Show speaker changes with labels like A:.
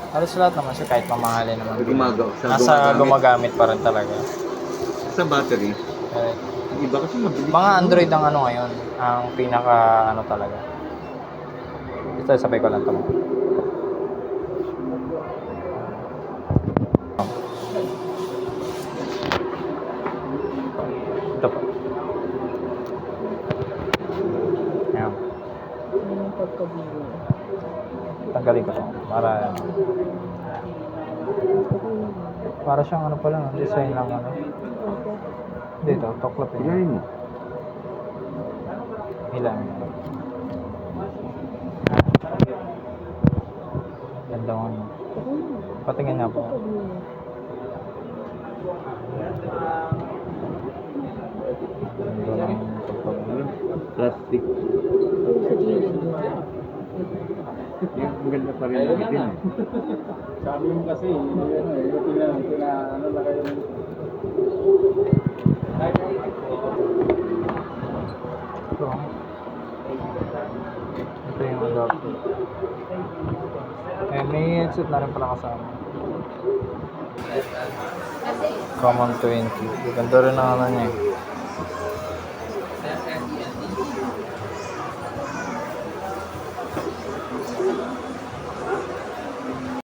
A: Halos lahat naman siya kahit mamahalin naman.
B: Sa
A: Gumagamit pa rin talaga.
B: Sa battery.
A: Eh,
B: Yung iba kasi mabilis.
A: mga Android ang ano ngayon, ang pinaka ano talaga. Ito, sabay ko lang ito. Ito po. Ayan. Tanggalin ko ito. Para siyang ano pa lang, design lang ano. Dito, toklap yun.
B: Ilayin mo.
A: Ilan? Ganda mo. Patingin nga po. Ganda lang toklap.
B: Plastic. Yung ganda pa rin ang itin.
C: Sabi mo kasi, ano na kayo.
A: Ito yung adapter. Eh, may headset na rin pala kasama. Common 20. Ganda rin ang ano niya eh.